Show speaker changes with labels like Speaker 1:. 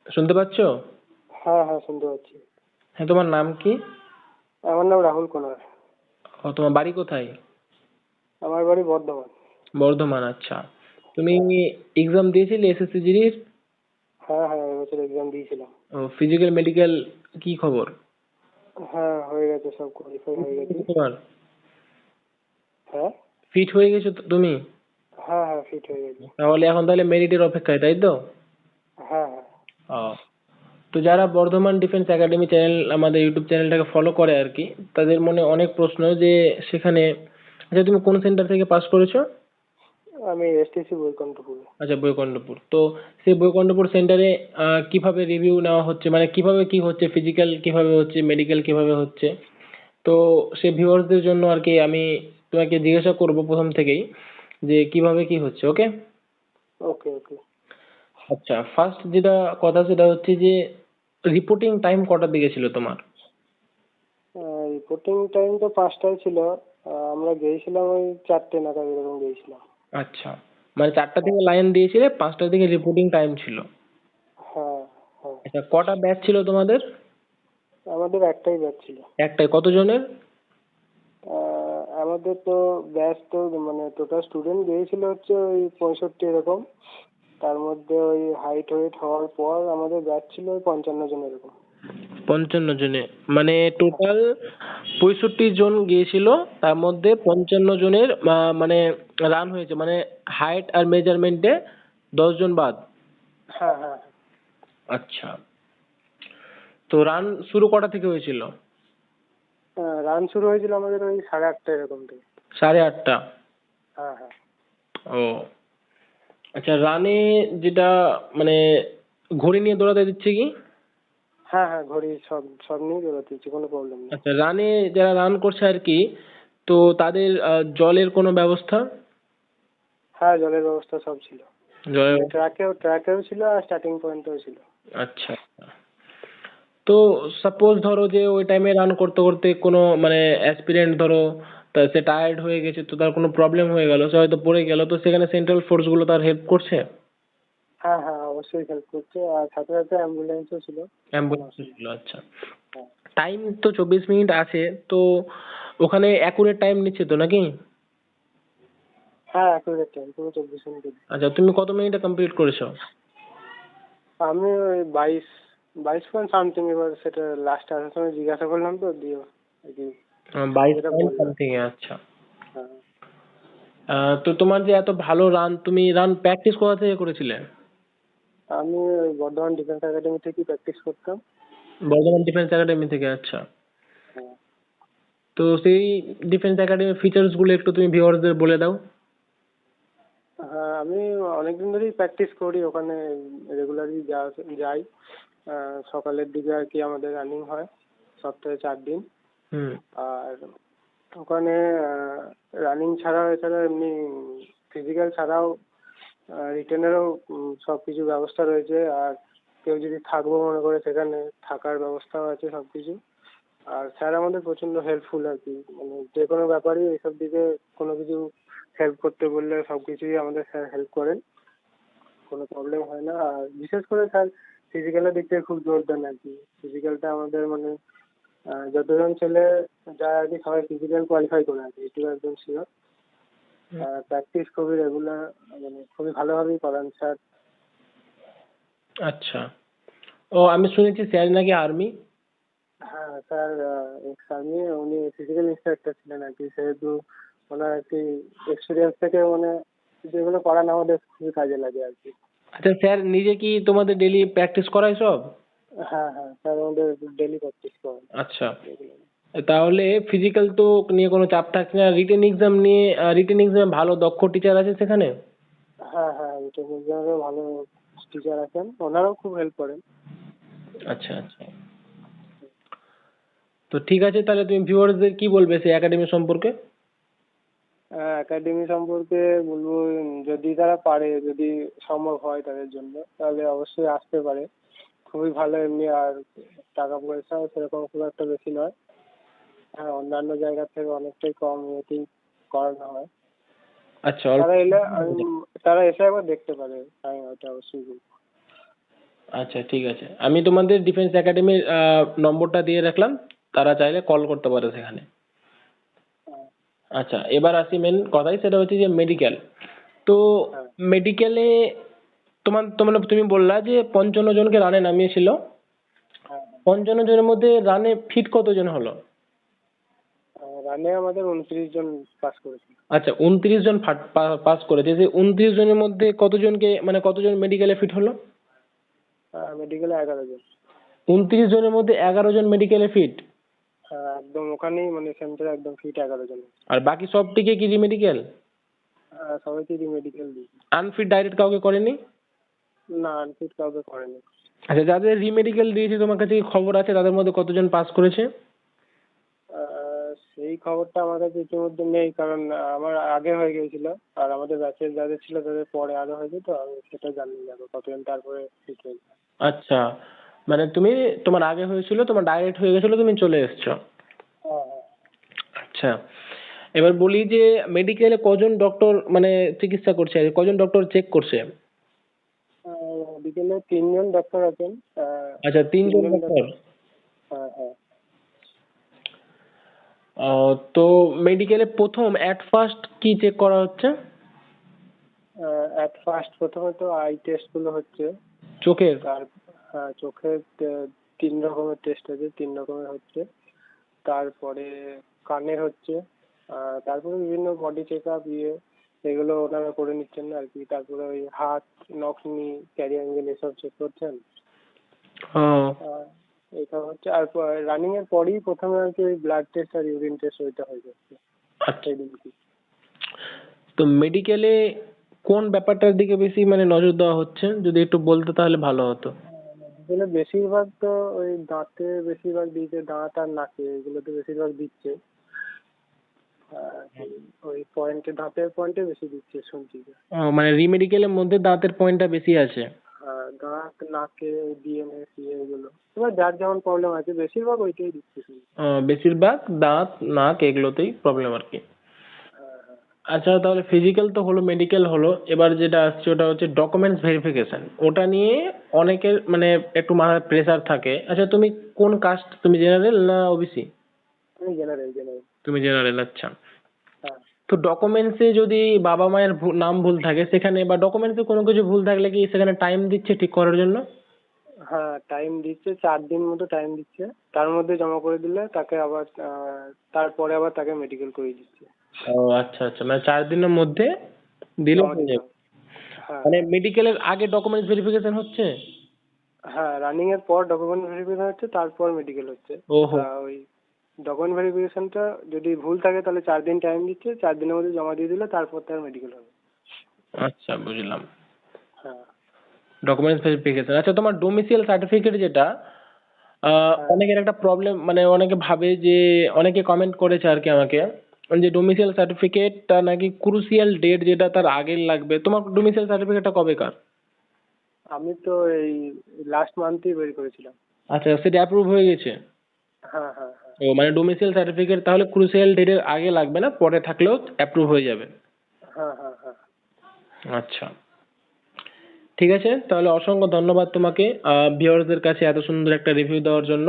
Speaker 1: শুনতে পাচ্ছ?
Speaker 2: হ্যাঁ হ্যাঁ শুনতে পাচ্ছি।
Speaker 1: হ্যাঁ, তোমার নাম কি?
Speaker 2: আমার নাম রাহুল কুমার।
Speaker 1: ও, তোমার বাড়ি কোথায়?
Speaker 2: আমার বাড়ি বর্ধমান।
Speaker 1: বর্ধমান, আচ্ছা। তুমি
Speaker 2: হ্যাঁ
Speaker 1: এক্সাম দিয়েছিলে এসএসসি জিডির?
Speaker 2: হ্যাঁ হ্যাঁ এবছর এক্সাম দিয়েছিলাম।
Speaker 1: ও, ফিজিক্যাল মেডিকেল কি খবর?
Speaker 2: হ্যাঁ হয়ে গেছে, সব কোয়ালিফাই হয়ে গেছে।
Speaker 1: তোমার
Speaker 2: হ্যাঁ
Speaker 1: ফিট হয়ে গেছো তো তুমি?
Speaker 2: হ্যাঁ হ্যাঁ ফিট হয়ে গেছে।
Speaker 1: তাহলে মেরিটের অপেক্ষায়, তাই তো?
Speaker 2: হ্যাঁ হ্যাঁ
Speaker 1: ও, তো যারা বর্ধমান ডিফেন্স একাডেমি চ্যানেল, আমাদের ইউটিউব চ্যানেলটাকে ফলো করে আর কি, তাদের মনে অনেক প্রশ্ন যে সেখানে, আচ্ছা তুমি কোন সেন্টার থেকে পাস করেছো?
Speaker 2: আমি এসটিসি বৈকুণ্ঠপুর।
Speaker 1: আচ্ছা, বৈকণ্ঠপুর। তো সেই বৈকণ্ঠপুর সেন্টারে কিভাবে রিভিউ নেওয়া হচ্ছে, মানে কিভাবে কি হচ্ছে, ফিজিক্যাল কিভাবে হচ্ছে, মেডিকেল কিভাবে হচ্ছে? তো সেই ভিউয়ার্সদের জন্য আর কি আমি তোমাকে জিজ্ঞাসা করব প্রথম থেকেই যে কিভাবে কি হচ্ছে, ওকে?
Speaker 2: ওকে ওকে।
Speaker 1: আচ্ছা, ফার্স্ট যেটা কথা সেটা হচ্ছে যে রিপোর্টিং টাইম কটার দিকে ছিল তোমার?
Speaker 2: রিপোর্টিং টাইম তো 5টায় ছিল। আমরা গিয়েছিলাম ওই 4টে নাগাদ এরকম গিয়েছিলাম।
Speaker 1: আচ্ছা, মানে 4টা থেকে লাইন দিয়েছিলে, 5টার দিকে রিপোর্টিং টাইম ছিল।
Speaker 2: হ্যাঁ হ্যাঁ।
Speaker 1: আচ্ছা, কটা ব্যাচ ছিল তোমাদের?
Speaker 2: আমাদের একটাই ব্যাচ ছিল।
Speaker 1: একটাই? কতজনের?
Speaker 2: আমাদের তো ব্যাচ তো মানে টোটাল স্টুডেন্ট গিয়েছিল হচ্ছে ওই 65 এরকম। তার মধ্যে ওই হাইট ওয়েট হওয়ার পর আমাদের ব্যাচ ছিল ওই 55 জন এরকম।
Speaker 1: 55 জনে? মানে টোটাল 65 জন গিয়েছিল, তার মধ্যে 55 জনের মানে রান হয়েছে, মানে হাইট আর মেজারমেন্টে 10 জন বাদ?
Speaker 2: হ্যাঁ হ্যাঁ
Speaker 1: আচ্ছা, তো রান শুরু কটা থেকে হয়েছিল?
Speaker 2: হ্যাঁ। রান শুরু হয়েছিল আমাদের ওই 8:30 এরকম থেকে।
Speaker 1: 8:30?
Speaker 2: হ্যাঁ হ্যাঁ
Speaker 1: ও, আচ্ছা। রানে যেটা মানে ঘড়ি নিয়ে দৌড়াতে দিচ্ছে কি?
Speaker 2: হ্যাঁ হ্যাঁ ঘড়ি সব সব নিয়ে বেরোতে হচ্ছে, কোনো প্রবলেম নেই।
Speaker 1: আচ্ছা, রানে যারা রান করছে আর কি, তো তাদের জলের কোনো ব্যবস্থা?
Speaker 2: হ্যাঁ জলের ব্যবস্থা সব ছিল।
Speaker 1: জলের?
Speaker 2: মানে ট্র্যাকেও ছিল আর স্টার্টিং পয়েন্টেও ছিল।
Speaker 1: আচ্ছা, তো সাপোজ ধরো যে ওই টাইমে রান করতে করতে কোনো মানে অ্যাসপিরেন্ট ধরো, তা সে টায়ার্ড হয়ে গেছে, তো তার কোনো প্রবলেম হয়ে গেল, সে হয়তো পড়ে গেল, তো সেখানে সেন্ট্রাল ফোর্স গুলো তার হেল্প করছে?
Speaker 2: হ্যাঁ হ্যাঁ অবশ্যই হেল্প করছে, আর সাথে সাথে অ্যাম্বুলেন্সও ছিল। কোনো
Speaker 1: অ্যাম্বুলেন্স
Speaker 2: অসুবিধা
Speaker 1: ছিল? আচ্ছা।
Speaker 2: নেই। হ্যাঁ
Speaker 1: টাইম তো 24 মিনিট আছে, তো ওখানে অ্যাকুরেট টাইম নিচ্ছে তো নাকি?
Speaker 2: হ্যাঁ অ্যাকুরেট টাইম পুরো 24 মিনিট।
Speaker 1: আচ্ছা, তুমি কত মিনিটে কমপ্লিট করেছো?
Speaker 2: আমি ওই 22 22 পয়েন্ট সামথিং, এবার সেটা লাস্টে আসার সময় জিজ্ঞাসা করলাম তো দিয়ে আর কি
Speaker 1: 22
Speaker 2: যেটা
Speaker 1: পয়েন্ট
Speaker 2: বললাম।
Speaker 1: সামথিং এ? আচ্ছা।
Speaker 2: হ্যাঁ
Speaker 1: তো তোমার যে এত ভালো রান, তুমি রান প্র্যাকটিস কোথা থেকে করেছিলে?
Speaker 2: আমি ওই বর্ধমান ডিফেন্স একাডেমি থেকেই প্র্যাকটিস করতাম।
Speaker 1: বর্ধমান ডিফেন্স একাডেমি থেকে? আচ্ছা।
Speaker 2: হ্যাঁ
Speaker 1: তো সেই ডিফেন্স একাডেমির ফিচার্স গুলো একটু তুমি ভিউয়ারদের বলে দাও।
Speaker 2: হ্যাঁ আমি অনেকদিন ধরেই প্র্যাকটিস করি ওখানে, রেগুলারই যাই। সকালের দিকে আর কি আমাদের রানিং হয় সপ্তাহে 4 দিন।
Speaker 1: হুম।
Speaker 2: আর ওখানে রানিং ছাড়াও এছাড়া এমনি ফিজিক্যাল ছাড়াও রিটেনেরও সব কিছু ব্যবস্থা রয়েছে। আর কেউ যদি থাকবো মনে করে সেখানে থাকার ব্যবস্থাও আছে সব কিছু। আর স্যার আমাদের প্রচণ্ড হেল্পফুল আর কি, মানে যে কোনো ব্যাপারই এইসব দিকে কোনো কিছু হেল্প করতে বললে সব কিছুই আমাদের স্যার হেল্প করেন, কোনো প্রবলেম হয় না। আর বিশেষ করে স্যার ফিজিক্যালের দিক থেকে খুব জোর দেন আর কি। ফিজিক্যালটা আমাদের মানে যতজন ছেলে যায় আর কি সবাই ফিজিক্যাল কোয়ালিফাই করে আর কি, এটুকু একদম শিওর। প্র্যাকটিস খুবই রেগুলার, মানে খুবই ভালোভাবেই করান স্যার।
Speaker 1: আচ্ছা। ও, আমি শুনেছি স্যার নাকি আর্মি?
Speaker 2: হ্যাঁ স্যার এক্স আর্মি, উনি ফিজিক্যাল ইন্সট্রাক্টর ছিলেন আর কি, সেহেতু ওনার আর কি এক্সপিরিয়েন্স থেকে মানে যেগুলো করান আমাদের খুবই কাজে লাগে আর কি।
Speaker 1: আচ্ছা, স্যার নিজে কি তোমাদের ডেলি প্র্যাকটিস করায় সব?
Speaker 2: হ্যাঁ হ্যাঁ স্যার আমাদের ডেলি প্র্যাকটিস করেন
Speaker 1: আচ্ছা,
Speaker 2: regular।
Speaker 1: তাহলে ফিজিক্যাল তো নিয়ে কোনো চাপ থাকছে না। রিটেন এক্সাম নিয়ে, রিটেন এক্সামে ভালো দক্ষ টিচার আছে সেখানে?
Speaker 2: হ্যাঁ হ্যাঁ রিটেন এক্সামেরও ভালো টিচার আছেন, ওনারাও খুব হেল্প করেন।
Speaker 1: আচ্ছা, আচ্ছা। তো ঠিক আছে, তাহলে তুমি ভিউয়ারদের কি বলবে সেই একাডেমি সম্পর্কে?
Speaker 2: একাডেমি সম্পর্কে বলবো যদি তারা পারে, যদি সম্ভব হয় তাদের জন্য, তাহলে অবশ্যই আসতে পারে। খুবই ভালো এমনি, আর টাকা পয়সাও সেরকম খুব একটা বেশি নয়। হ্যাঁ অন্যান্য জায়গার থেকে অনেকটাই কম ইয়েতেই করানো হয়।
Speaker 1: আচ্ছা, অল্প।
Speaker 2: তারা এলে তারা এসে একবার দেখতে পারে, আমি ওটা অবশ্যই বলবো।
Speaker 1: আচ্ছা ঠিক আছে, আমি তোমাদের ডিফেন্স একাডেমির নম্বরটা দিয়ে রাখলাম, তারা চাইলে কল করতে পারে সেখানে।
Speaker 2: হ্যাঁ
Speaker 1: আচ্ছা এবার আসি মেন কথায়, সেটা হচ্ছে যে মেডিকেল। তো
Speaker 2: হ্যাঁ
Speaker 1: মেডিকেলে তোমার তোমার তুমি বললা যে 55 জনকে রানে নামিয়েছিল,
Speaker 2: হ্যাঁ
Speaker 1: 55 জনের মধ্যে রানে ফিট কতজন হলো?
Speaker 2: রানে আমাদের 29 জন পাস করেছে।
Speaker 1: আচ্ছা 29 জন পাস করেছে, যে 29 জনের মধ্যে কতজনকে মানে কতজন মেডিকেলে ফিট হলো?
Speaker 2: মেডিকেলে 11 জন।
Speaker 1: 29 জনের মধ্যে 11 জন মেডিকেলে ফিট,
Speaker 2: হ্যাঁ একদম ওখানেই মানে সেন্টারে একদম ফিট 11 জন।
Speaker 1: আর বাকি সবটিকে কি রিমেডিকেল?
Speaker 2: সবাইকে মেডিকেল দিয়েছি।
Speaker 1: আনফিট ডাইরেক্ট কাউকে করেনি?
Speaker 2: না আনফিট কাউকে করেনি।
Speaker 1: আচ্ছা যাদের রিমেডিকেল দিয়েছে তোমার কাছে কি খবর আছে তাদের মধ্যে কতজন পাস করেছে?
Speaker 2: সেই খবরটা আমার কাছে ইতিমধ্যে নেই, কারণ আমার আগে হয়ে গিয়েছিল, আর আমাদের ব্যাচের যাদের ছিল তাদের পরে আরো হয়েছে, তো আমি সেটা জানি না কতজন তারপরে ঠিক হয়েছে।
Speaker 1: আচ্ছা, মানে তুমি, তোমার আগে হয়েছিল, তোমার ডাইরেক্ট হয়ে গেছিল, তুমি চলে এসছো।
Speaker 2: হ্যাঁ হ্যাঁ।
Speaker 1: আচ্ছা এবার বলি যে মেডিকেলে কজন ডক্টর মানে চিকিৎসা করছে, কজন ডক্টর চেক করছে?
Speaker 2: বিকেলে 3 জন ডক্টর আছেন।
Speaker 1: আচ্ছা 3 জন
Speaker 2: 3 জন
Speaker 1: ডক্টর।
Speaker 2: হ্যাঁ হ্যাঁ।
Speaker 1: তো মেডিকেলে প্রথম অ্যাট ফার্স্ট কি চেক করা হচ্ছে?
Speaker 2: অ্যাট ফার্স্ট প্রথমে তো আই টেস্টগুলো হচ্ছে।
Speaker 1: চোখের?
Speaker 2: তার হ্যাঁ চোখের 3 রকমের টেস্ট আছে, 3 রকমের হচ্ছে। তারপরে কানের হচ্ছে। তারপরে বিভিন্ন বডি চেক আপ এগুলো ওনারা করে নিচ্ছেন আর কি। তারপরে ওই হাত, নখ, নি, ক্যারি অ্যাঙ্গেল এসব চেক করছেন।
Speaker 1: ও
Speaker 2: আহ, এইসব হচ্ছে। আর রানিং এর পরেই প্রথমে আর কি ওই ব্লাড টেস্ট আর ইউরিন টেস্ট ওইটা হয়ে যাচ্ছে
Speaker 1: আচ্ছা,
Speaker 2: সেই দিন কি।
Speaker 1: তো মেডিকেলে কোন ব্যাপারটার দিকে বেশি মানে নজর দেওয়া হচ্ছে, যদি একটু বলতে তাহলে ভালো হতো।
Speaker 2: এগুলো বেশিরভাগ তো ওই দাঁতে বেশিরভাগ দিচ্ছে, দাঁত আর নাকে এগুলোতে বেশিরভাগ দিচ্ছে। ওই পয়েন্টে, দাঁতের পয়েন্টে বেশি দিচ্ছে শুনছি যে।
Speaker 1: মানে রিমেডিকেলের মধ্যে দাঁতের পয়েন্টটা বেশি আছে।
Speaker 2: দাঁত, নাকে, ডিএনএ, সিএ এগুলো এবার যার যেমন প্রবলেম আছে বেশিরভাগ ওইটাই দিচ্ছে শুনছি।
Speaker 1: বেশিরভাগ দাঁত নাক এগুলোতেই প্রবলেম আর কি।
Speaker 2: হ্যাঁ হ্যাঁ।
Speaker 1: আচ্ছা তাহলে ফিজিক্যাল তো হলো, মেডিকেল হলো, এবার যেটা আসছে ওটা হচ্ছে ডকুমেন্টস ভেরিফিকেশন। ওটা নিয়ে অনেকের মানে একটু মাথায় প্রেসার থাকে। আচ্ছা তুমি কোন কাস্ট, তুমি জেনারেল না ওবিসি?
Speaker 2: আমি জেনারেল জেনারেল।
Speaker 1: তুমি জেনারেল, আচ্ছা।
Speaker 2: হ্যাঁ
Speaker 1: তো ডকুমেন্টসে যদি বাবা মায়ের নাম ভুল থাকে সেখানে, বা ডকুমেন্টসে কোনো কিছু ভুল থাকলে কি সেখানে টাইম দিচ্ছে ঠিক করার জন্য?
Speaker 2: হ্যাঁ টাইম দিচ্ছে, 4 দিন মতো টাইম দিচ্ছে। তার মধ্যে জমা করে দিলে তাকে আবার তারপরে আবার তাকে মেডিকেল করিয়ে দিচ্ছে।
Speaker 1: ও আচ্ছা আচ্ছা, মানে 4 দিনের মধ্যে দিলে
Speaker 2: জমা
Speaker 1: হয়ে
Speaker 2: দিতে
Speaker 1: যাবে।
Speaker 2: হবে। হ্যাঁ
Speaker 1: মানে
Speaker 2: হ্যাঁ।
Speaker 1: মেডিকেলের আগে ডকুমেন্টস ভেরিফিকেশন হচ্ছে?
Speaker 2: হ্যাঁ রানিং এর পর ডকুমেন্ট ভেরিফিকেশন হচ্ছে, তারপর মেডিকেল হচ্ছে।
Speaker 1: ওহো।
Speaker 2: ওই ডকুমেন্ট ভেরিফিকেশনটা যদি ভুল থাকে তাহলে 4 দিন টাইম দিচ্ছে, 4 দিনের মধ্যে জমা দিয়ে দিলে তারপর তার মেডিকেল হবে।
Speaker 1: আচ্ছা বুঝলাম।
Speaker 2: হ্যাঁ
Speaker 1: ডকুমেন্টস ভেরিফিকেশন। আচ্ছা তোমার ডোমিসিয়াল সার্টিফিকেট যেটা,
Speaker 2: হ্যাঁ
Speaker 1: অনেকের একটা প্রবলেম, মানে অনেকে ভাবে যে, অনেকে কমেন্ট করেছে আর কি আমাকে, যে ডোমিসিয়াল সার্টিফিকেটটা নাকি ক্রুশিয়াল ডেট যেটা তার আগে লাগবে। তোমার ডোমিসিয়াল সার্টিফিকেটটা কবেকার?
Speaker 2: আমি তো এই লাস্ট মান্থেই বের করেছিলাম।
Speaker 1: আচ্ছা সেটা অ্যাপ্রুভ হয়ে গেছে?
Speaker 2: হ্যাঁ হ্যাঁ হ্যাঁ।
Speaker 1: ও মানে ডোমিসিয়াল সার্টিফিকেট তাহলে ক্রুশিয়াল ডেটের আগে লাগবে না, পরে থাকলেও অ্যাপ্রুভ হয়ে যাবে?
Speaker 2: হ্যাঁ হ্যাঁ হ্যাঁ।
Speaker 1: আচ্ছা ঠিক আছে, তাহলে অসংখ্য ধন্যবাদ তোমাকে ভিউয়ার্সদের কাছে এত সুন্দর একটা রিভিউ দেওয়ার জন্য।